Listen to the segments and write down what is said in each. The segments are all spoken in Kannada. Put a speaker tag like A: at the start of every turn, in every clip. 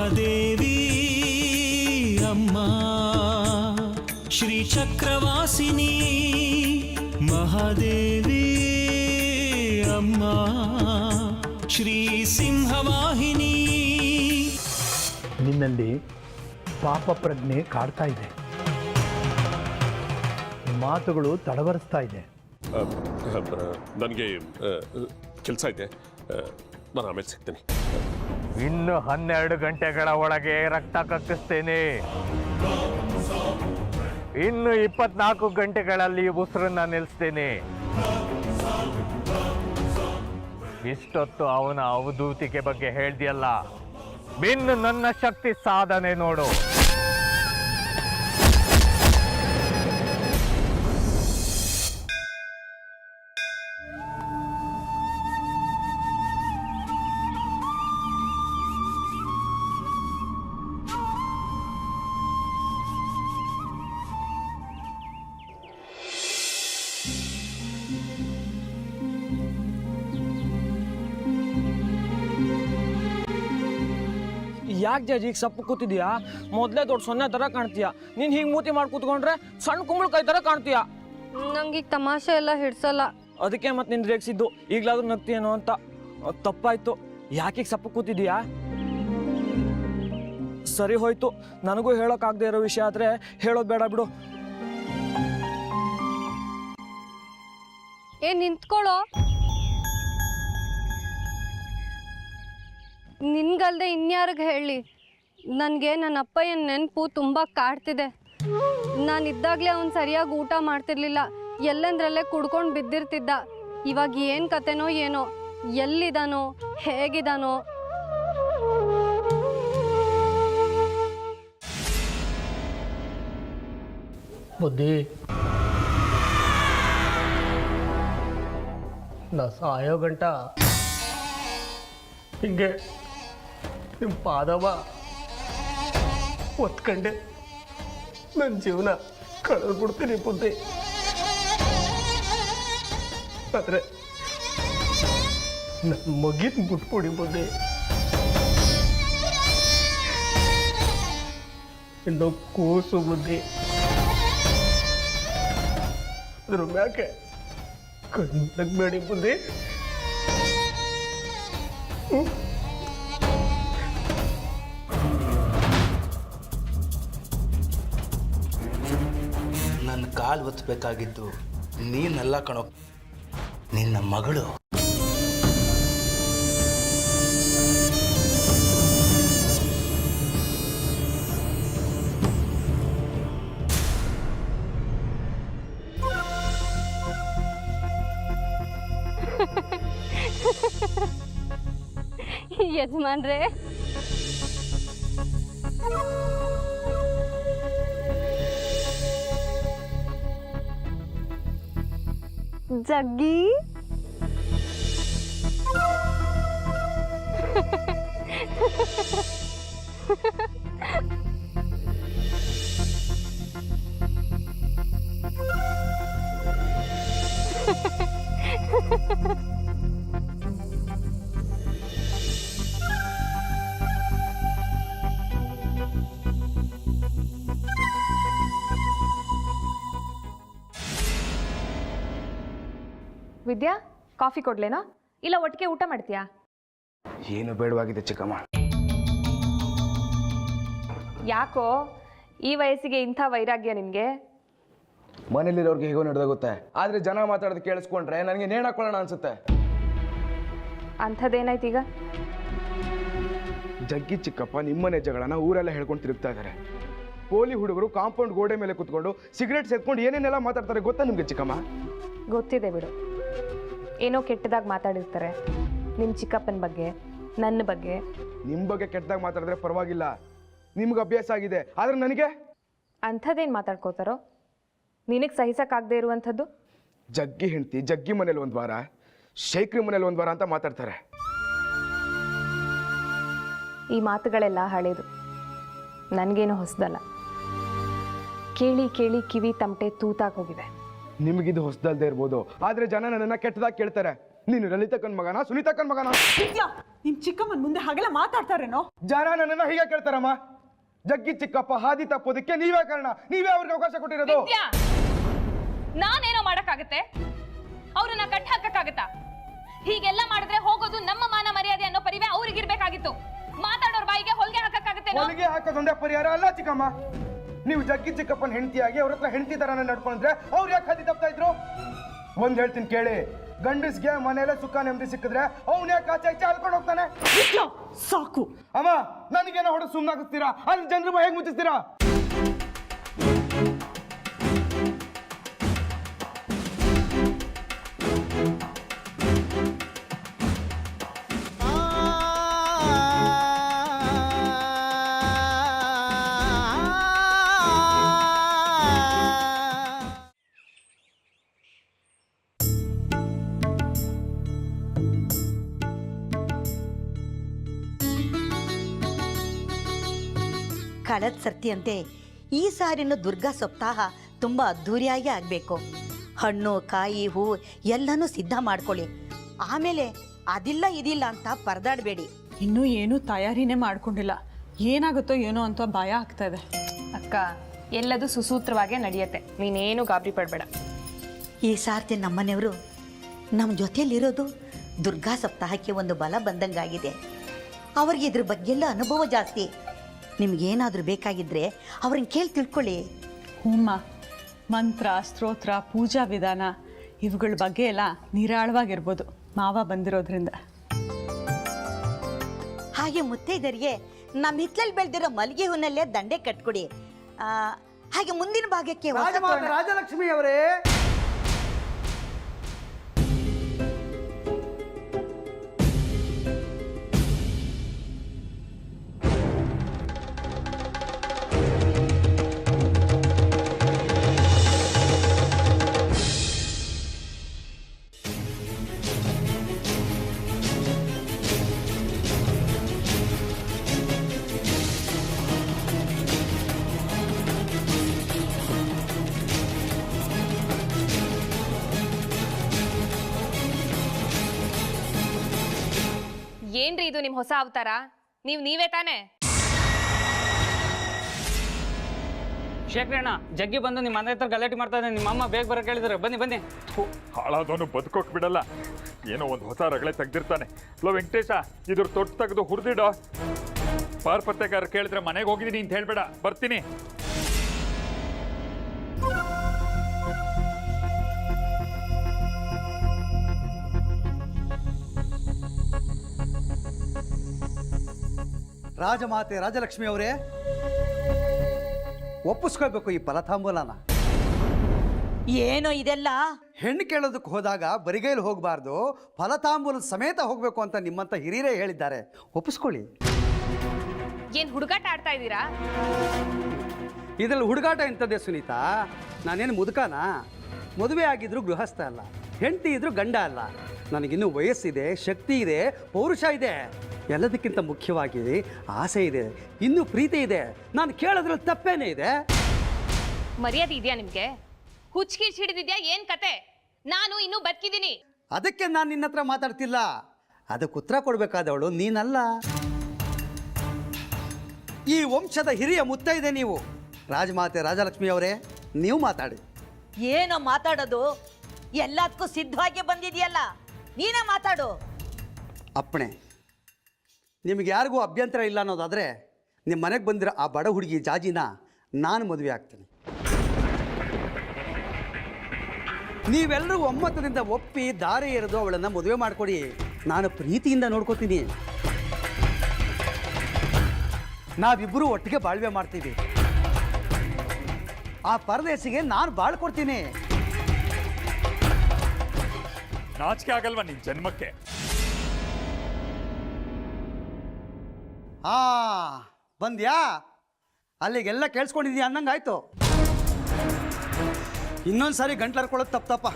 A: ಮಹಾದೇವಿ ಅಮ್ಮ ಶ್ರೀ ಚಕ್ರವಾಸಿನಿ ಮಹಾದೇವಿ ಅಮ್ಮ ಶ್ರೀ ಸಿಂಹವಾಹಿನಿ.
B: ನಿನ್ನಲ್ಲಿ ಪಾಪ ಪ್ರಜ್ಞೆ ಕಾಡ್ತಾ ಇದೆ, ಮಾತುಗಳು ತಡವರಿಸ್ತಾ ಇದೆ.
C: ನನಗೆ ಕೆಲಸ ಇದೆ, ನಾನು ಆಮೇಲೆ ಸಿಗ್ತೀನಿ.
D: ಇನ್ನು 12 ಗಂಟೆಗಳ ಒಳಗೆ ರಕ್ತ ಕಕ್ಕಿಸ್ತೇನೆ. ಇನ್ನು 24 ಗಂಟೆಗಳಲ್ಲಿ ಉಸಿರನ್ನ ನಿಲ್ಲಿಸ್ತೇನೆ. ಇಷ್ಟೊತ್ತು ಅವನ ಅವಧೂತಿಕೆ ಬಗ್ಗೆ ಹೇಳ್ದಿಯಲ್ಲ, ಇನ್ನು ನನ್ನ ಶಕ್ತಿ ಸಾಧನೆ ನೋಡು.
E: ಯಾಕೆ ಜಜ್ಜಿ ಈಗ ಸಪ್ಪು ಕೂತಿದ್ಯಾ? ಮೊದಲೇ ದೊಡ್ಡ ಸೊನ್ನೆ ಥರ ಕಾಣ್ತೀಯ. ನೀನು ಹಿಂಗೆ ಮೂತಿ ಮಾಡಿ ಕೂತ್ಕೊಂಡ್ರೆ ಸಣ್ಣ ಕುಂಬಳಕಾಯಿ ಥರ ಕಾಣ್ತೀಯ.
F: ನಂಗೆ ಈಗ ತಮಾಷೆ ಎಲ್ಲ ಹಿಡ್ಸಲ್ಲ.
E: ಅದಕ್ಕೆ ಮತ್ತೆ ನಿನ್ನ ರೇಗಿಸಿದ್ದು. ಈಗಲಾದ್ರೂ ನಗ್ತೀಯೇನೋ ಅಂತ. ತಪ್ಪಾಯ್ತು. ಯಾಕೆ ಈಗ ಸಪ್ಪು ಕೂತಿದ್ಯಾ? ಸರಿ ಹೋಯ್ತು. ನನಗೂ ಹೇಳೋಕ್ಕಾಗದೇ ಇರೋ ವಿಷಯ ಆದರೆ ಹೇಳೋದು ಬೇಡ ಬಿಡು.
F: ನಿಂತ್ಕೊಳ್ಳೋ. ನಿನ್ಗಲ್ದೆ ಇನ್ಯಾರಿಗೆ ಹೇಳಿ? ನನಗೆ ನನ್ನ ಅಪ್ಪಯ್ಯನ ನೆನಪು ತುಂಬ ಕಾಡ್ತಿದೆ. ನಾನಿದ್ದಾಗಲೇ ಅವ್ನು ಸರಿಯಾಗಿ ಊಟ ಮಾಡ್ತಿರ್ಲಿಲ್ಲ, ಎಲ್ಲಂದ್ರಲ್ಲೇ ಕುಡ್ಕೊಂಡು ಬಿದ್ದಿರ್ತಿದ್ದ. ಇವಾಗ ಏನು ಕತೆನೋ ಏನೋ, ಎಲ್ಲಿದಾನೋ ಹೇಗಿದಾನೋ.
B: ಬುದ್ಧಿ, ನಾ ಸಾಯೋ ಗಂಟ ಹಿಂಗೆ ನಿಮ್ಮ ಪಾದವ ಒತ್ಕಂಡೆ ನನ್ನ ಜೀವನ ಕಳೆದ್ಬಿಡ್ತೀನಿ ಬುದ್ಧಿ. ಆದರೆ ನನ್ನ ಮಗಿನ ಬಿಟ್ಬಿಡಿ ಬುದ್ಧಿ. ಇನ್ನು ಕೂಸು ಬುದ್ಧಿ, ಅದ್ರ ಮ್ಯಾಕೆ ಕಣ್ಣಗ್ಬೇಡಿ ಬುದ್ಧಿ.
G: ನನ್ನ ಕಾಲು ಒತ್ತಬೇಕಾಗಿದ್ದು ನೀನೆಲ್ಲ ಕಣೋ, ನಿನ್ನ ಮಗಳು.
F: ಯಜಮಾನ್ರೆ, ಜಗ್ಗಿ
H: ವಿದ್ಯಾ, ಕಾಫಿ ಕೊಡ್ಲೇನೋ ಇಲ್ಲ ಒಟ್ಟಿಗೆ ಊಟ ಮಾಡ್ತೀಯಾ?
G: ಏನು ಬೇಡವಾಗಿದೆ ಚಿಕ್ಕಮ್ಮ.
H: ಯಾಕೋ ಈ ವಯಸ್ಸಿಗೆ ಇಂಥ ವೈರಾಗ್ಯ ನಿನಗೆ?
G: ಮನೇಲಿರೋರ್ಗೆ ಹೇಗೋ ನಡೆದೋಗುತ್ತೆ, ಆದರೆ ಜನ ಮಾತಾಡೋದು ಕೇಳಿಸ್ಕೊಂಡ್ರೆ ನನಗೆ ನೇಣು ಹಾಕೊಳ್ಳೋಣ ಅನ್ಸುತ್ತೆ.
H: ಅಂಥದ್ದೇನಾಯ್ತು ಈಗ?
G: ಜಗ್ಗಿ ಚಿಕ್ಕಪ್ಪ ನಿಮ್ಮನೆ ಜಗಳನ ಊರೆಲ್ಲ ಹೇಳ್ಕೊಂಡು ತಿರುಗ್ತಾ ಇದ್ದಾರೆ. ಪೋಲಿ ಹುಡುಗರು ಕಾಂಪೌಂಡ್ ಗೋಡೆ ಮೇಲೆ ಕುತ್ಕೊಂಡು ಸಿಗರೇಟ್ ಸೇದ್ಕೊಂಡು ಏನೇನೆಲ್ಲ ಮಾತಾಡ್ತಾರೆ ಗೊತ್ತಾ ನಿಮ್ಗೆ ಚಿಕ್ಕಮ್ಮ?
H: ಗೊತ್ತಿದೆ ಬಿಡು, ಏನೋ ಕೆಟ್ಟದಾಗಿ ಮಾತಾಡಿರ್ತಾರೆ ನಿಮ್ಮ ಚಿಕ್ಕಪ್ಪನ ಬಗ್ಗೆ, ನನ್ನ ಬಗ್ಗೆ.
G: ನಿಮ್ಮ ಬಗ್ಗೆ ಕೆಟ್ಟದಾಗಿ ಮಾತಾಡಿದ್ರೆ ಪರವಾಗಿಲ್ಲ, ನಿಮ್ಗೆ ಅಭ್ಯಾಸ ಆಗಿದೆ, ಆದರೆ ನನಗೆ
H: ಅಂಥದ್ದೇನು ಮಾತಾಡ್ಕೋತಾರೋ? ನಿನಗೆ ಸಹಿಸಕ್ಕಾಗದೇ ಇರುವಂಥದ್ದು?
G: ಜಗ್ಗಿ ಹೆಂಡ್ತಿ ಜಗ್ಗಿ ಮನೇಲಿ 1 ವಾರ, ಶೇಖ್ರಿ ಮನೇಲಿ 1 ವಾರ ಅಂತ ಮಾತಾಡ್ತಾರೆ.
H: ಈ ಮಾತುಗಳೆಲ್ಲ ಹಳೇದು, ನನಗೇನು ಹೊಸದಲ್ಲ. ಕೇಳಿ ಕೇಳಿ ಕಿವಿ ತಮಟೆ ತೂತಾಗಿ ಹೋಗಿದೆ.
G: ನಿಮಗಿದು ಹೊಸದಲ್ದೇ ಇರ್ಬೋದು, ಆದರೆ ಜನ ನನ್ನನ್ನು ಕೆಟ್ಟದಾಗಿ ಕೇಳ್ತಾರೆ. ನೀನು ಲಲಿತಕ್ಕನ ಮಗನ, ಸುನೀತಕ್ಕನ ಮಗನ?
I: ನಿಮ್ ಚಿಕ್ಕಮ್ಮನ ಮುಂದೆ ಹಾಗೆಲ್ಲ ಮಾತಾಡ್ತಾರೇನೋ?
G: ಜನ ನನ್ನನ್ನು ಹೀಗೆ ಕೇಳ್ತಾರಮ್ಮ. ಜಗ್ಗಿ ಚಿಕ್ಕಪ್ಪ ಹಾದಿ ತಪ್ಪೋದಕ್ಕೆ ನೀವೇ ಕಾರಣ. ನೀವೇ ಅವ್ರಿಗೆ ಅವಕಾಶ ಕೊಟ್ಟಿರೋದು.
H: ನಾನೇನೋ ಮಾಡಕ್ಕಾಗತ್ತೆ? ಅವ್ರನ್ನ ಕಟ್ ಹಾಕಕ್ಕಾಗತ್ತಾ? ಹೀಗೆಲ್ಲ ಮಾಡಿದ್ರೆ ಹೋಗೋದು ನಮ್ಮ ಮಾನ ಮರ್ಯಾದೆ ಅನ್ನೋ ಪರಿವೇ ಅವ್ರಿಗಿರ್ಬೇಕಾಗಿತ್ತು. ಮಾತಾಡೋರ್ ಬಾಯಿಗೆ ಹೊಲಿಗೆ ಹಾಕಕ್ಕಾಗತ್ತೆ?
G: ಹೊಲಿಗೆ ಹಾಕೋದೊಂದೇ ಪರಿಹಾರ ಅಲ್ಲ ಚಿಕ್ಕಮ್ಮ. ನೀವು ಜಗ್ಗಿ ಚಿಕ್ಕಪ್ಪನ ಹೆಂಡತಿಯಾಗಿ ಅವ್ರ ಹತ್ರ ಹೆಂಡತಿ ತರನ ನಡ್ಕೊಂಡ್ರೆ ಅವ್ರು ಯಾಕೆ ಹಾದಿ ತಪ್ತಾ ಇದ್ರು? ಒಂದ್ ಹೇಳ್ತೀನಿ ಕೇಳಿ, ಗಂಡಸ್ಗೆ ಮನೆಯಲ್ಲೇ ಸುಖ ನೆಮ್ಮದಿ ಸಿಕ್ಕಿದ್ರೆ ಅವ್ನ ಯಾಕೆ ಆಚೆ ಈಚೆ ಅಲ್ಕೊಂಡು ಹೋಗ್ತಾನೆ?
I: ಸಾಕು
G: ಅಮ್ಮ, ನನಗೇನೋ ಹೊಡೆ ಸುಮ್ಮನಾಗಿಸ್ತೀರಾ? ಅಲ್ಲಿ ಜನರು ಹೇಗೆ ಮುಚ್ಚಿಸ್ತೀರಾ?
J: ಕಳೆದ ಸರ್ತಿಯಂತೆ ಈ ಸಾರಿನ ದುರ್ಗಾ ಸಪ್ತಾಹ ತುಂಬ ಅದ್ಧೂರಿಯಾಗಿ ಆಗಬೇಕು. ಹಣ್ಣು ಕಾಯಿ ಹೂವು ಎಲ್ಲನೂ ಸಿದ್ಧ ಮಾಡ್ಕೊಳ್ಳಿ. ಆಮೇಲೆ ಅದಿಲ್ಲ ಇದಿಲ್ಲ ಅಂತ ಪರದಾಡಬೇಡಿ.
I: ಇನ್ನೂ ಏನೂ ತಯಾರಿನೇ ಮಾಡ್ಕೊಂಡಿಲ್ಲ. ಏನಾಗುತ್ತೋ ಏನೋ ಅಂತ ಭಯ ಆಗ್ತಾ ಇದೆ.
H: ಅಕ್ಕ, ಎಲ್ಲದೂ ಸುಸೂತ್ರವಾಗೇ ನಡೆಯುತ್ತೆ, ನೀನೇನು ಗಾಬರಿ ಪಡಬೇಡ.
J: ಈ ಸಾರ್ತಿ ನಮ್ಮನೆಯವರು ನಮ್ಮ ಜೊತೆಯಲ್ಲಿರೋದು ದುರ್ಗಾ ಸಪ್ತಾಹಕ್ಕೆ ಒಂದು ಬಲ ಬಂದಂಗಾಗಿದೆ. ಅವ್ರಿಗೆ ಇದ್ರ ಬಗ್ಗೆಲ್ಲ ಅನುಭವ ಜಾಸ್ತಿ. ನಿಮ್ಗೇನಾದರೂ ಬೇಕಾಗಿದ್ದರೆ ಅವ್ರನ್ನ ಕೇಳಿ ತಿಳ್ಕೊಳ್ಳಿ.
I: ಹೂಮ್ಮ, ಮಂತ್ರ ಸ್ತೋತ್ರ ಪೂಜಾ ವಿಧಾನ ಇವುಗಳ ಬಗ್ಗೆ ಎಲ್ಲ ನಿರಾಳವಾಗಿರ್ಬೋದು ಮಾವ ಬಂದಿರೋದ್ರಿಂದ.
J: ಹಾಗೆ ಮುತ್ತೈದರಿಗೆ ನಮ್ಮ ಹಿತ್ತಲಲ್ಲಿ ಬೆಳೆದಿರೋ ಮಲ್ಲಿಗೆ ಹೂನಲ್ಲೇ ದಂಡೆ ಕಟ್ಕೊಡಿ. ಹಾಗೆ ಮುಂದಿನ ಭಾಗಕ್ಕೆ
G: ರಾಜಲಕ್ಷ್ಮಿ ಅವರೇ,
H: ಏನ್ರಿ ಇದು ನಿಮ್ ಹೊಸ ಅವತಾರ? ನೀವೇ ತಾನೇ?
E: ಶೇಖರಣ್ಣ, ಜಗ್ಗಿ ಬಂದು ನಿಮ್ಮ ಮನೆ ಹತ್ರ ಗಲಾಟೆ ಮಾಡ್ತಾ ಇದ್ದಾನೆ. ನಿಮ್ಮ ಅಮ್ಮ ಬೇಗ ಬರೋಕೆ ಹೇಳಿದ್ರು. ಬನ್ನಿ ಬನ್ನಿ.
K: ಹಾಳಾದವನು ಬದುಕೋಕ್ ಬಿಡಲ್ಲ. ಏನೋ ಒಂದು ಹೊಸ ರಗಳೆ ತೆಗ್ದಿರ್ತಾನೆ. ಲೋ ವೆಂಕಟೇಶ, ಇದ್ರ ತೊಟ್ಟು ತೆಗೆದು ಹುರಿದಿಡೋ. ಪಾರ್ಪತ್ತೆಗಾರ ಕೇಳಿದ್ರೆ ಮನೆಗೆ ಹೋಗಿದ್ದೀನಿ ಅಂತ ಹೇಳ್ಬೇಡ, ಬರ್ತೀನಿ.
L: ರಾಜಮಾತೆ ರಾಜಲಕ್ಷ್ಮಿ ಅವರೇ, ಒಪ್ಪಿಸ್ಕೋಬೇಕು ಈ ಫಲತಾಂಬೂಲನ.
J: ಏನೋ ಇದೆಲ್ಲ?
L: ಹೆಣ್ಣು ಕೇಳೋದಕ್ಕೆ ಹೋದಾಗ ಬರಿಗೈಲಿ ಹೋಗಬಾರ್ದು, ಫಲತಾಂಬೂಲದ ಸಮೇತ ಹೋಗಬೇಕು ಅಂತ ನಿಮ್ಮಂತ ಹಿರಿಯರೇ ಹೇಳಿದ್ದಾರೆ. ಒಪ್ಪಿಸ್ಕೊಳ್ಳಿ.
H: ಏನ್ ಹುಡುಗಾಟ ಆಡ್ತಾ ಇದ್ದೀರಾ?
L: ಇದರಲ್ಲಿ ಹುಡುಗಾಟ ಎಂಥದ್ದೇ ಸುನೀತಾ? ನಾನೇನು ಮುದುಕನಾ? ಮದುವೆ ಆಗಿದ್ರು ಗೃಹಸ್ಥ ಅಲ್ಲ, ಹೆಂಡತಿ ಇದ್ರು ಗಂಡ ಅಲ್ಲ. ನನಗಿನ್ನೂ ವಯಸ್ಸಿದೆ, ಶಕ್ತಿ ಇದೆ, ಪೌರುಷ ಇದೆ. ಎಲ್ಲದಕ್ಕಿಂತ ಮುಖ್ಯವಾಗಿ ಆಸೆ ಇದೆ, ಇನ್ನೂ ಪ್ರೀತಿ ಇದೆ. ನಾನು ಕೇಳೋದ್ರಲ್ಲಿ ತಪ್ಪೇನೇ ಇದೆ?
H: ಮರ್ಯಾದೆ ಇದೆಯಾ ನಿಮ್ಗೆ? ಹುಚ್ಚಿಗೆ ಹಿಡಿದಿದ್ಯಾ? ಏನ್ ಕತೆ? ನಾನು ಇನ್ನೂ ಬದುಕಿದ್ದೀನಿ.
L: ಅದಕ್ಕೆ ನಾನು ನಿನ್ನ ಹತ್ರ ಮಾತಾಡ್ತಿಲ್ಲ. ಅದಕ್ಕೆ ಉತ್ತರ ಕೊಡಬೇಕಾದವಳು ನೀನಲ್ಲ. ಈ ವಂಶದ ಹಿರಿಯ ಮುತ್ತೈದೆ ನೀವು. ರಾಜಮಾತೆ ರಾಜಲಕ್ಷ್ಮಿ ಅವರೇ, ನೀವು ಮಾತಾಡಿ.
J: ಏನೋ ಮಾತಾಡೋದು? ಎಲ್ಲದಕ್ಕೂ ಸಿದ್ಧವಾಗಿ ಬಂದಿದೆಯಲ್ಲ, ನೀನೇ ಮಾತಾಡು.
L: ಅಪ್ಪಣೆ. ನಿಮಗೆ ಯಾರಿಗೂ ಅಭ್ಯಂತರ ಇಲ್ಲ ಅನ್ನೋದಾದರೆ ನಿಮ್ಮ ಮನೆಗೆ ಬಂದಿರೋ ಆ ಬಡ ಹುಡುಗಿ ಜಾಜಿನ ನಾನು ಮದುವೆ ಆಗ್ತೀನಿ. ನೀವೆಲ್ಲರೂ ಒಮ್ಮತದಿಂದ ಒಪ್ಪಿ ದಾರಿ ಎರೆದು ಅವಳನ್ನು ಮದುವೆ ಮಾಡಿಕೊಡಿ. ನಾನು ಪ್ರೀತಿಯಿಂದ ನೋಡ್ಕೋತೀನಿ. ನಾವಿಬ್ಬರೂ ಒಟ್ಟಿಗೆ ಬಾಳ್ವೆ ಮಾಡ್ತೀವಿ. ಆ ಪರದೇಶಿಗೆ ನಾನು ಬಾಳ್ಕೊಡ್ತೀನಿ.
K: ನಾಚಿಕೆ ಆಗಲ್ವಾ ನಿನ್ ಜನ್ಮಕ್ಕೆ?
L: ಬಂದ್ಯಾ? ಅಲ್ಲಿಗೆಲ್ಲ ಕೇಳಿಸ್ಕೊಂಡಿದ್ಯಾ ಅನ್ನಂಗಾಯ್ತು. ಇನ್ನೊಂದು ಸಾರಿ ಗಂಟ್ಲರ್ಕೊಳ್ಳೋದು ತಪ್ಪಪ್ಪ.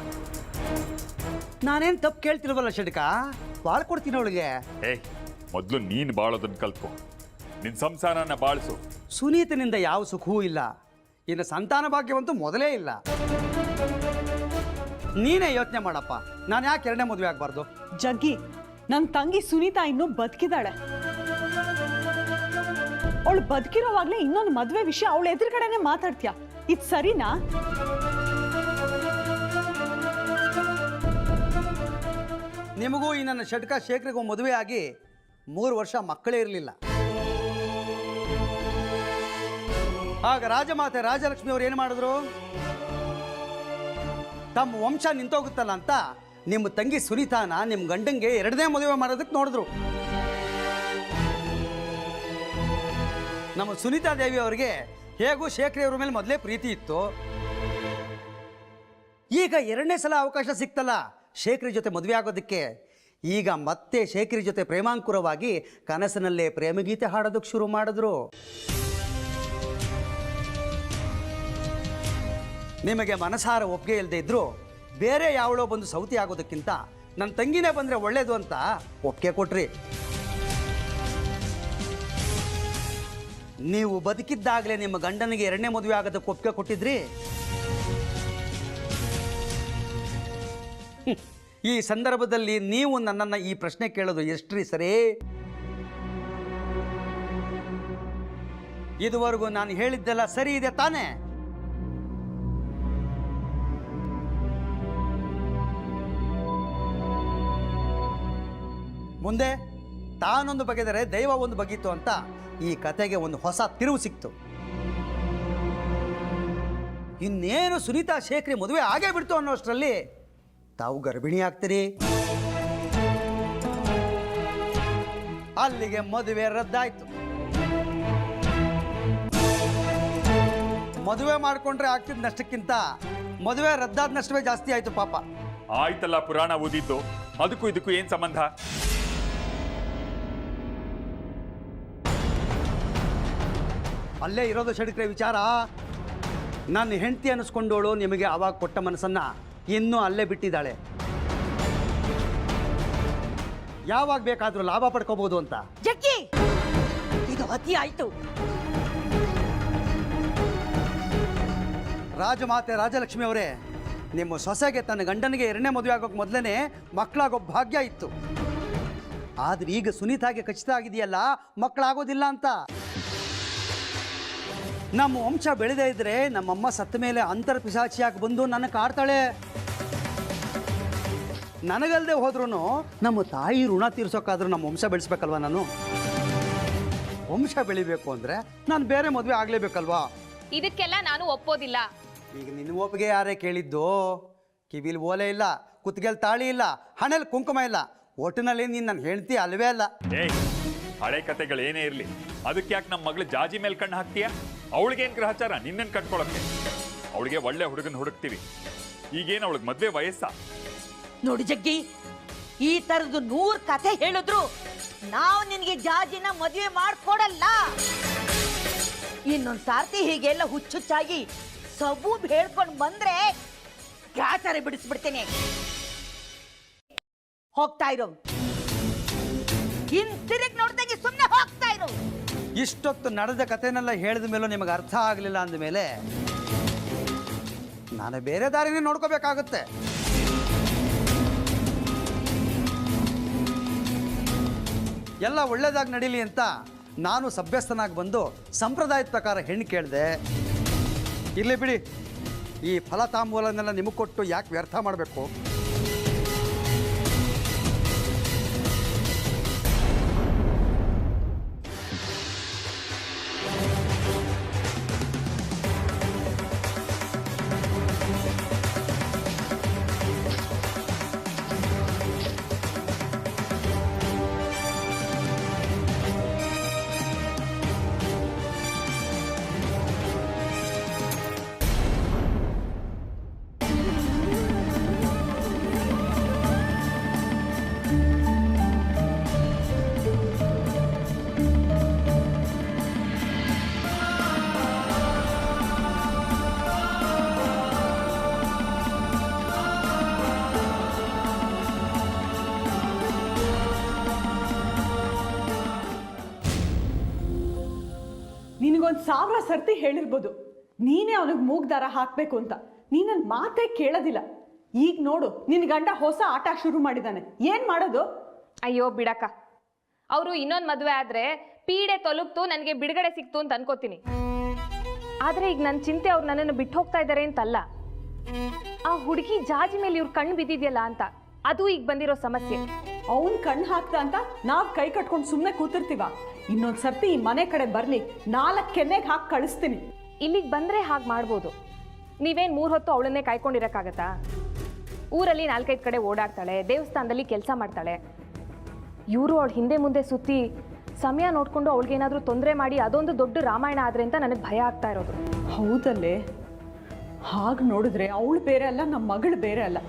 L: ನಾನೇನು ತಪ್ಪು ಕೇಳ್ತಿಲ್ವಲ್ಲ ಶೆಡ್ಕ, ಬಾಳ್ಕೊಡ್ತೀನಿ ಅವಳಿಗೆ.
K: ಏಯ್, ಮೊದಲು ನೀನು ಬಾಳೋದನ್ನ ಕಲ್ತ್ಕೊ. ನಿನ್ನ ಸಂಸಾರನ ಬಾಳಿಸು.
L: ಸುನೀತನಿಂದ ಯಾವ ಸುಖವೂ ಇಲ್ಲ. ಇನ್ನು ಸಂತಾನ ಭಾಗ್ಯವಂತೂ ಮೊದಲೇ ಇಲ್ಲ. ನೀನೇ ಯೋಚನೆ ಮಾಡಪ್ಪ, ನಾನು ಯಾಕೆ ಎರಡನೇ ಮದುವೆ ಆಗಬಾರ್ದು?
I: ಜಗ್ಗಿ, ನನ್ನ ತಂಗಿ ಸುನೀತಾ ಇನ್ನೂ ಬದುಕಿದ್ದಾಳೆ. ಅವಳು ಬದುಕಿರೋವಾಗ್ಲೇ ಇನ್ನೊಂದು ಮದುವೆ ವಿಷಯ ಅವಳ ಎದುರುಗಡೆನೆ ಮಾತಾಡ್ತೀಯ, ಇದು ಸರಿನಾ?
L: ನಿಮಗೂ ಈ ನನ್ನ ಷಟ್ಕ ಶೇಖರಿಗೂ ಮದುವೆ ಆಗಿ 3 ವರ್ಷ ಮಕ್ಕಳೇ ಇರಲಿಲ್ಲ. ಆಗ ರಾಜಮಾತೆ ರಾಜಲಕ್ಷ್ಮಿ ಅವರು ಏನು ಮಾಡಿದ್ರು? ತಮ್ಮ ವಂಶ ನಿಂತೋಗುತ್ತಲ್ಲ ಅಂತ ನಿಮ್ಮ ತಂಗಿ ಸುನೀತಾನ ನಿಮ್ಮ ಗಂಡಂಗೆ 2ನೇ ಮದುವೆ ಮಾಡೋದಕ್ಕೆ ನೋಡಿದ್ರು. ನಮ್ಮ ಸುನೀತಾ ದೇವಿ ಅವರಿಗೆ ಹೇಗೂ ಶೇಖರಿ ಅವ್ರ ಮೇಲೆ ಮೊದಲೇ ಪ್ರೀತಿ ಇತ್ತು. ಈಗ 2ನೇ ಸಲ ಅವಕಾಶ ಸಿಕ್ತಲ್ಲ ಶೇಖರಿ ಜೊತೆ ಮದುವೆ ಆಗೋದಕ್ಕೆ. ಈಗ ಮತ್ತೆ ಶೇಖರಿ ಜೊತೆ ಪ್ರೇಮಾಂಕುರವಾಗಿ ಕನಸಿನಲ್ಲೇ ಪ್ರೇಮಗೀತೆ ಹಾಡೋದಕ್ಕೆ ಶುರು ಮಾಡಿದ್ರು. ನಿಮಗೆ ಮನಸಾರ ಒಪ್ಪಿಗೆ ಇಲ್ಲದೆ ಇದ್ರು ಬೇರೆ ಯಾವಳೋ ಬಂದು ಸೌತಿ ಆಗೋದಕ್ಕಿಂತ ನನ್ನ ತಂಗಿನೇ ಬಂದರೆ ಒಳ್ಳೇದು ಅಂತ ಒಪ್ಪಿಗೆ ಕೊಟ್ರಿ. ನೀವು ಬದುಕಿದ್ದಾಗಲೇ ನಿಮ್ಮ ಗಂಡನಿಗೆ 2ನೇ ಮದುವೆ ಆಗೋದಕ್ಕೆ ಒಪ್ಪಿಗೆ ಕೊಟ್ಟಿದ್ರಿ. ಈ ಸಂದರ್ಭದಲ್ಲಿ ನೀವು ನನ್ನನ್ನು ಈ ಪ್ರಶ್ನೆ ಕೇಳೋದು ಎಷ್ಟ್ರಿ ಸರಿ? ಇದುವರೆಗೂ ನಾನು ಹೇಳಿದ್ದೆಲ್ಲ ಸರಿ ಇದೆ ತಾನೇ? ಮುಂದೆ ತಾನೊಂದು ಬಗೆದರೆ ದೈವ ಒಂದು ಬಗೆಯಿತು ಅಂತ ಈ ಕತೆಗೆ ಒಂದು ಹೊಸ ತಿರುವು ಸಿಕ್ತು. ಇನ್ನೇನು ಸುನೀತಾ ಶೇಖರಿ ಮದುವೆ ಆಗೇ ಬಿಡ್ತು ಅನ್ನೋಷ್ಟರಲ್ಲಿ ತಾವು ಗರ್ಭಿಣಿ ಆಗ್ತೀರಿ. ಅಲ್ಲಿಗೆ ಮದುವೆ ರದ್ದಾಯ್ತು. ಮದುವೆ ಮಾಡಿಕೊಂಡ್ರೆ ಆಗ್ತಿದ್ದ ನಷ್ಟಕ್ಕಿಂತ ಮದುವೆ ರದ್ದಾದ ನಷ್ಟವೇ ಜಾಸ್ತಿ ಆಯ್ತು ಪಾಪ.
K: ಆಯ್ತಲ್ಲ ಪುರಾಣ ಓದಿದ್ದು, ಅದಕ್ಕೂ ಇದಕ್ಕೂ ಏನ್ ಸಂಬಂಧ?
L: ಅಲ್ಲೇ ಇರೋದು ಷಡ್ಕ್ರೆ ವಿಚಾರ. ನನ್ನ ಹೆಂಡತಿ ಅನ್ನಿಸ್ಕೊಂಡೋಳು ನಿಮಗೆ ಆವಾಗ ಕೊಟ್ಟ ಮನಸ್ಸನ್ನ ಇನ್ನೂ ಅಲ್ಲೇ ಬಿಟ್ಟಿದ್ದಾಳೆ. ಯಾವಾಗ ಬೇಕಾದರೂ ಲಾಭ ಪಡ್ಕೋಬಹುದು ಅಂತ.
J: ಜಗ್ಗಿ, ಇದು ಅತಿ ಆಯ್ತು.
L: ರಾಜಮಾತೆ ರಾಜಲಕ್ಷ್ಮಿ ಅವರೇ, ನಿಮ್ಮ ಸೊಸೆಗೆ ತನ್ನ ಗಂಡನಿಗೆ 2ನೇ ಮದುವೆ ಆಗೋಕೆ ಮೊದಲೇ ಮಕ್ಕಳಾಗೋ ಭಾಗ್ಯ ಇತ್ತು. ಆದ್ರೆ ಈಗ ಸುನೀತಾಗೆ ಖಚಿತ ಆಗಿದೆಯಲ್ಲ ಮಕ್ಕಳಾಗೋದಿಲ್ಲ ಅಂತ. ನಮ್ಮ ವಂಶ ಬೆಳೆದೇ ಇದ್ರೆ ನಮ್ಮಮ್ಮ ಸತ್ತ ಮೇಲೆ ಅಂತರ್ಪಿಶಾಚಿಯಾಗಿ ಬಂದು ನನ್ನ ಕಾಡ್ತಾಳೆ. ನನಗಲ್ಲದೆ ಹೋದ್ರೂ ನಮ್ಮ ತಾಯಿ ಋಣ ತೀರ್ಸೋಕ್ಕಾದ್ರೂ ನಮ್ಮ ವಂಶ ಬೆಳೆಸ್ಬೇಕಲ್ವ ನಾನು. ವಂಶ ಬೆಳಿಬೇಕು ಅಂದರೆ ನಾನು ಬೇರೆ ಮದುವೆ ಆಗಲೇಬೇಕಲ್ವಾ?
H: ಇದಕ್ಕೆಲ್ಲ ನಾನು ಒಪ್ಪೋದಿಲ್ಲ.
L: ಈಗ ನಿನ್ನ ಒಪ್ಪಿಗೆ ಯಾರೇ ಕೇಳಿದ್ದು? ಕಿವಿಲಿ ಓಲೆ ಇಲ್ಲ, ಕುತ್ತಿಗೆಲ್ ತಾಳಿ ಇಲ್ಲ, ಹಣೆಲ್ ಕುಂಕುಮ ಇಲ್ಲ, ಒಟ್ಟಿನಲ್ಲಿ ನೀನು ನನ್ನ ಹೆಂಡತಿ ಅಲ್ವೇ ಅಲ್ಲ.
K: ಏಯ್, ಹಳೆ ಕತೆಗಳು ಏನೇ ಇರಲಿ, ಅದಕ್ಕೆ ಯಾಕೆ ನಮ್ಮ ಮಗಳು ಜಾಜಿ ಮೇಲೆ ಕಣ್ಣು ಹಾಕ್ತೀಯ? ಅವಳಿಗೇನು ಗ್ರಹಚಾರ ನಿನ್ನನ್ನು ಕಟ್ಕೊಳಕ್ಕೆ? ಅವಳಿಗೆ ಒಳ್ಳೆ ಹುಡುಗನ ಹುಡುಕ್ತೀವಿ. ಈಗೇನು ಅವಳಿಗೆ ಮದುವೆ ವಯಸ್ಸ?
J: ನೋಡಿ ಜಗ್ಗಿ, ಈ ತರದ್ದು 100 ಕಥೆ ಹೇಳಿದ್ರು ನಾವು ನಿನಗೆ ಜಾಜಿನ ಮದುವೆ ಮಾಡ್ಕೊಡಲ್ಲ. ಇನ್ನೊಂದು ಸಾರ್ತಿ ಹೀಗೆಲ್ಲ ಹುಚ್ಚುಚ್ಚಾಗಿ ಸಬೂ ಹೇಳ್ಕೊಂಡು ಬಂದ್ರೆ ಗ್ರಾಚಾರ ಬಿಡಿಸ್ಬಿಡ್ತೇನೆ. ಹೋಗ್ತಾ ಇರೋ, ಇನ್ ತಿರುಗಿ ನೋಡ್ದಂಗೆ ಸುಮ್ಮನೆ ಹೋಗ್ತಾ ಇರೋ.
L: ಇಷ್ಟೊತ್ತು ನಡೆದ ಕಥೆನೆಲ್ಲ ಹೇಳಿದ ಮೇಲೂ ನಿಮಗೆ ಅರ್ಥ ಆಗಲಿಲ್ಲ ಅಂದಮೇಲೆ ನಾನು ಬೇರೆ ದಾರಿನೇ ನೋಡ್ಕೋಬೇಕಾಗುತ್ತೆ. ಎಲ್ಲ ಒಳ್ಳೇದಾಗಿ ನಡೀಲಿ ಅಂತ ನಾನು ಸಭ್ಯಸ್ಥನಾಗಿ ಬಂದು ಸಂಪ್ರದಾಯದ ಪ್ರಕಾರ ಹೆಣ್ಣು ಕೇಳಿದೆ. ಇರಲಿ ಬಿಡಿ, ಈ ಫಲ ತಾಂಬೂಲನೆಲ್ಲ ನಿಮಗೆ ಕೊಟ್ಟು ಯಾಕೆ ವ್ಯರ್ಥ ಮಾಡಬೇಕು?
I: ನಿನಗೊಂದು 1000 ಸರ್ತಿ ಹೇಳಿರ್ಬೋದು ನೀನೇ ಅವನಿಗೆ ಮೂಗ್ದಾರ ಹಾಕಬೇಕು ಅಂತ. ನೀನು ನನ್ನ ಮಾತೇ ಕೇಳೋದಿಲ್ಲ. ಈಗ ನೋಡು, ನಿನ್ನ ಗಂಡ ಹೊಸ ಆಟ ಶುರು ಮಾಡಿದ್ದಾನೆ. ಏನು ಮಾಡೋದು?
H: ಅಯ್ಯೋ ಬಿಡಕ್ಕ, ಅವರು ಇನ್ನೊಂದು ಮದುವೆ ಆದ್ರೆ ಪೀಡೆ ತೊಲಗ್ತು, ನನಗೆ ಬಿಡುಗಡೆ ಸಿಕ್ತು ಅಂತ ಅನ್ಕೋತೀನಿ. ಆದ್ರೆ ಈಗ ನನ್ನ ಚಿಂತೆ ಅವ್ರು ನನ್ನನ್ನು ಬಿಟ್ಟು ಹೋಗ್ತಾ ಇದ್ದಾರೆ ಅಂತಲ್ಲ, ಆ ಹುಡುಗಿ ಜಾಜಿ ಮೇಲೆ ಇವ್ರು ಕಣ್ಣು ಬಿದ್ದಿದ್ಯಲ್ಲ ಅಂತ, ಅದು ಈಗ ಬಂದಿರೋ ಸಮಸ್ಯೆ.
I: ಅವನ್ ಕಣ್ಣು ಹಾಕ್ತ ಅಂತ ನಾವ್ ಕೈ ಕಟ್ಕೊಂಡು ಸುಮ್ಮನೆ ಕೂತಿರ್ತೀವ? ಇನ್ನೊಂದ್ ಸರ್ತಿ ಈ ಮನೆ ಕಡೆ ಬರ್ಲಿ, 4 ಕೆನ್ನೆಗೆ ಹಾಕಿ ಕಳಿಸ್ತೀನಿ.
H: ಇಲ್ಲಿಗೆ ಬಂದ್ರೆ ಹಾಗೆ ಮಾಡ್ಬೋದು. ನೀವೇನು 3 ಹೊತ್ತು ಅವಳನ್ನೇ ಕಾಯ್ಕೊಂಡಿರಕ್ಕಾಗತ್ತಾ? ಊರಲ್ಲಿ 4-5 ಕಡೆ ಓಡಾಡ್ತಾಳೆ, ದೇವಸ್ಥಾನದಲ್ಲಿ ಕೆಲಸ ಮಾಡ್ತಾಳೆ. ಇವರು ಅವಳ ಹಿಂದೆ ಮುಂದೆ ಸುತ್ತಿ ಸಮಯ ನೋಡಿಕೊಂಡು ಅವಳಿಗೇನಾದರೂ ತೊಂದರೆ ಮಾಡಿ ಅದೊಂದು ದೊಡ್ಡ ರಾಮಾಯಣ ಆದ್ರೆ ಅಂತ ನನಗೆ ಭಯ ಆಗ್ತಾ ಇರೋದು.
I: ಹೌದಲ್ಲೇ, ಹಾಗೆ ನೋಡಿದ್ರೆ ಅವಳು ಬೇರೆ ಅಲ್ಲ, ನಮ್ಮ ಮಗಳು ಬೇರೆ ಅಲ್ಲ.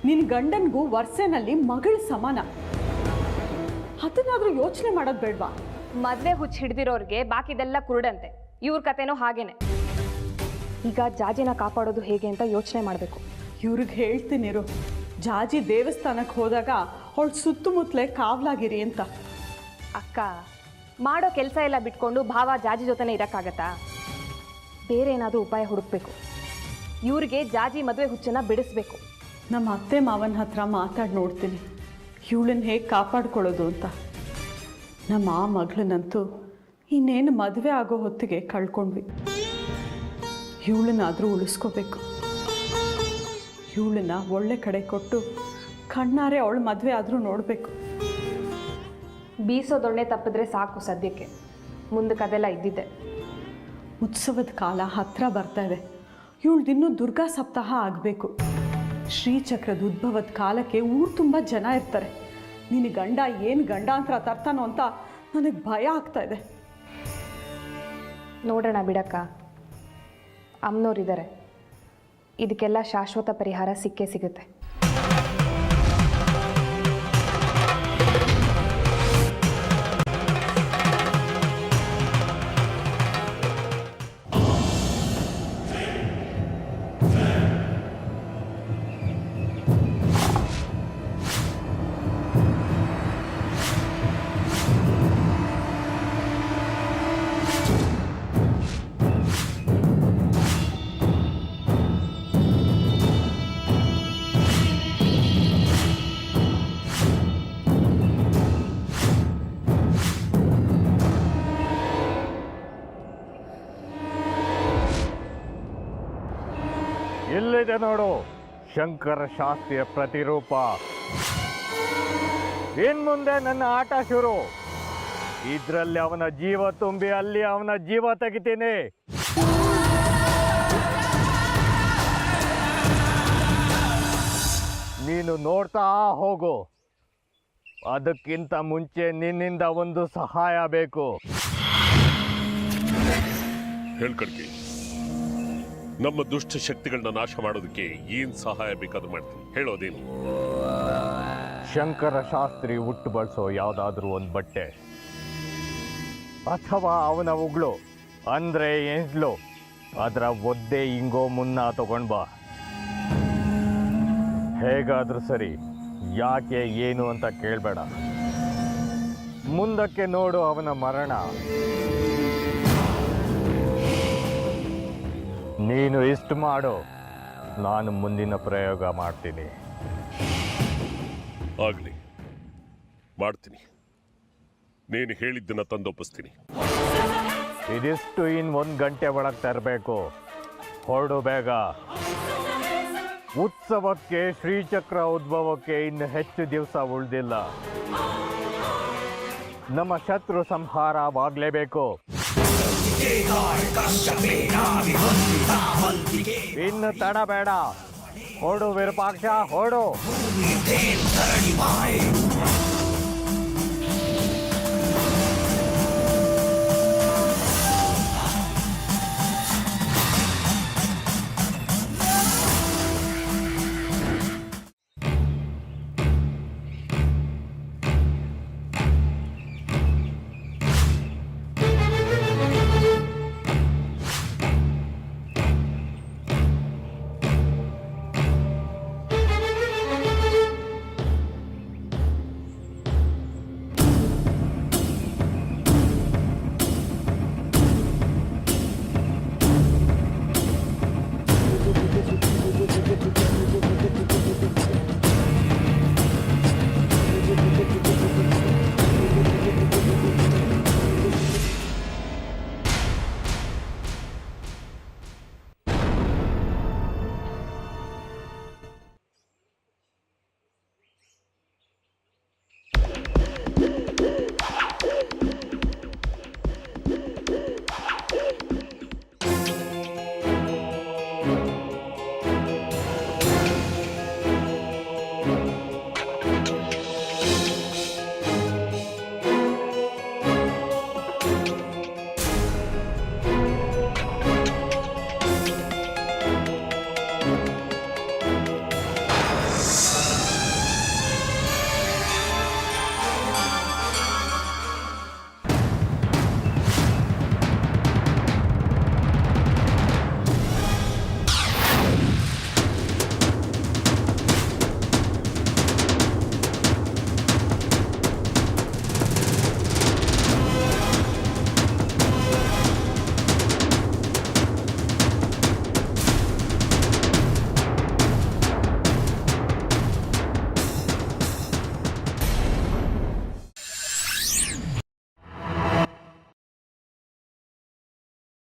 I: ನಿನ್ನ ಗಂಡನಿಗೂ ವರ್ಷನಲ್ಲಿ ಮಗಳು ಸಮಾನ. ಅದನ್ನಾದ್ರೂ ಯೋಚನೆ ಮಾಡೋದು ಬೇಡವಾ?
H: ಮದುವೆ ಹುಚ್ಚು ಹಿಡ್ದಿರೋರಿಗೆ ಬಾಕಿದೆಲ್ಲ ಕುರುಡಂತೆ. ಇವ್ರ ಕತೆನೂ ಹಾಗೇನೆ. ಈಗ ಜಾಜಿನ ಕಾಪಾಡೋದು ಹೇಗೆ ಅಂತ ಯೋಚನೆ ಮಾಡಬೇಕು.
I: ಇವ್ರಿಗೆ ಹೇಳ್ತೀನಿರು, ಜಾಜಿ ದೇವಸ್ಥಾನಕ್ಕೆ ಹೋದಾಗ ಅವಳು ಸುತ್ತಮುತ್ತಲೇ ಕಾವಲಾಗಿರಿ ಅಂತ.
H: ಅಕ್ಕ, ಮಾಡೋ ಕೆಲಸ ಎಲ್ಲ ಬಿಟ್ಕೊಂಡು ಭಾವ ಜಾಜಿ ಜೊತೆನೇ ಇರೋಕ್ಕಾಗತ್ತಾ? ಬೇರೆ ಏನಾದರೂ ಉಪಾಯ ಹುಡುಕ್ಬೇಕು. ಇವ್ರಿಗೆ ಜಾಜಿ ಮದುವೆ ಹುಚ್ಚನ್ನ ಬಿಡಿಸ್ಬೇಕು.
I: ನಮ್ಮ ಅತ್ತೆ ಮಾವನ ಹತ್ರ ಮಾತಾಡಿ ನೋಡ್ತೀನಿ ಇವಳನ್ನ ಹೇಗೆ ಕಾಪಾಡ್ಕೊಳ್ಳೋದು ಅಂತ. ನಮ್ಮ ಆ ಮಗಳನ್ನಂತೂ ಇನ್ನೇನು ಮದುವೆ ಆಗೋ ಹೊತ್ತಿಗೆ ಕಳ್ಕೊಂಡ್ವಿ. ಇವಳನ್ನಾದರೂ ಉಳಿಸ್ಕೋಬೇಕು. ಇವಳನ್ನ ಒಳ್ಳೆ ಕಡೆ ಕೊಟ್ಟು ಕಣ್ಣಾರೆ ಅವಳ ಮದುವೆ ಆದರೂ ನೋಡಬೇಕು.
H: ಬೀಸೋದೊಣ್ಣೆ ತಪ್ಪಿದ್ರೆ ಸಾಕು ಸದ್ಯಕ್ಕೆ, ಮುಂದಕ್ಕೆ ಅದೆಲ್ಲ ಇದ್ದಿದ್ದೆ.
I: ಉತ್ಸವದ ಕಾಲ ಹತ್ತಿರ ಬರ್ತಾ ಇದೆ. ಇವಳ್ದಿನ್ನೂ ದುರ್ಗಾ ಸಪ್ತಾಹ ಆಗಬೇಕು. ಶ್ರೀಚಕ್ರದ ಉದ್ಭವದ ಕಾಲಕ್ಕೆ ಊರು ತುಂಬ ಜನ ಇರ್ತಾರೆ. ನಿನ್ನ ಗಂಡ ಏನು ಗಂಡಾಂತರ ತರ್ತಾನೋ ಅಂತ ನನಗೆ ಭಯ ಆಗ್ತಾ ಇದೆ.
H: ನೋಡೋಣ ಬಿಡಕ್ಕ, ಅಮ್ಮನವ್ರಿದ್ದಾರೆ, ಇದಕ್ಕೆಲ್ಲ ಶಾಶ್ವತ ಪರಿಹಾರ ಸಿಕ್ಕೇ ಸಿಗುತ್ತೆ.
D: ಇಲ್ಲಿದೆ ನೋಡು ಶಂಕರ ಶಾಸ್ತ್ರಿಯ ಪ್ರತಿರೂಪ. ಇನ್ ಮುಂದೆ ನನ್ನ ಆಟ ಶುರು. ಇದ್ರಲ್ಲಿ ಅವನ ಜೀವ ತುಂಬಿ ಅಲ್ಲಿ ಅವನ ಜೀವ ತೆಗಿತೀನಿ. ನೀನು ನೋಡ್ತಾ ಹೋಗು. ಅದಕ್ಕಿಂತ ಮುಂಚೆ ನಿನ್ನಿಂದ ಒಂದು ಸಹಾಯ ಬೇಕು.
C: ಹೇಳ್ಕಡ್ಕಿ, ನಮ್ಮ ದುಷ್ಟ ಶಕ್ತಿಗಳನ್ನ ನಾಶ ಮಾಡೋದಕ್ಕೆ ಏನ್ ಸಹಾಯ ಬೇಕಾದ್ರೂ ಮಾಡ್ತೀನಿ, ಹೇಳೋದೇನು?
D: ಶಂಕರ ಶಾಸ್ತ್ರಿ ಹುಟ್ಟು ಬಳಸೋ ಯಾವುದಾದ್ರೂ ಒಂದು ಬಟ್ಟೆ ಅಥವಾ ಅವನ ಉಗ್ಳು ಅಂದ್ರೆ ಎಂಜ್ಲು, ಅದರ ಒದ್ದೆ ಹಿಂಗೋ ಮುನ್ನ ತಗೊಂಡ್ ಬಾ. ಹೇಗಾದ್ರೂ ಸರಿ, ಯಾಕೆ ಏನು ಅಂತ ಕೇಳಬೇಡ. ಮುಂದಕ್ಕೆ ನೋಡು ಅವನ ಮರಣ. ನೀನು ಇಷ್ಟು ಮಾಡು, ನಾನು ಮುಂದಿನ ಪ್ರಯೋಗ ಮಾಡ್ತೀನಿ.
C: ಆಗ್ಲಿ, ಮಾಡ್ತೀನಿ. ನೀನು ಹೇಳಿದ್ದನ್ನ ತಂದೊಪ್ಪಿಸ್ತೀನಿ.
D: ಇದಿಷ್ಟು ಇನ್ನು 1 ಗಂಟೆ ಒಳಗೆ ತರಬೇಕು. ಹೊರಡು ಬೇಗ. ಉತ್ಸವಕ್ಕೆ, ಶ್ರೀಚಕ್ರ ಉದ್ಭವಕ್ಕೆ ಇನ್ನು ಹೆಚ್ಚು ದಿವಸ ಉಳಿದಿಲ್ಲ. ನಮ್ಮ ಶತ್ರು ಸಂಹಾರವಾಗಲೇಬೇಕು. ಇನ್ನು ತಡ ಬೇಡ. ಹೊರಡು ವಿರೂಪಾಕ್ಷ, ಹೊರಡು.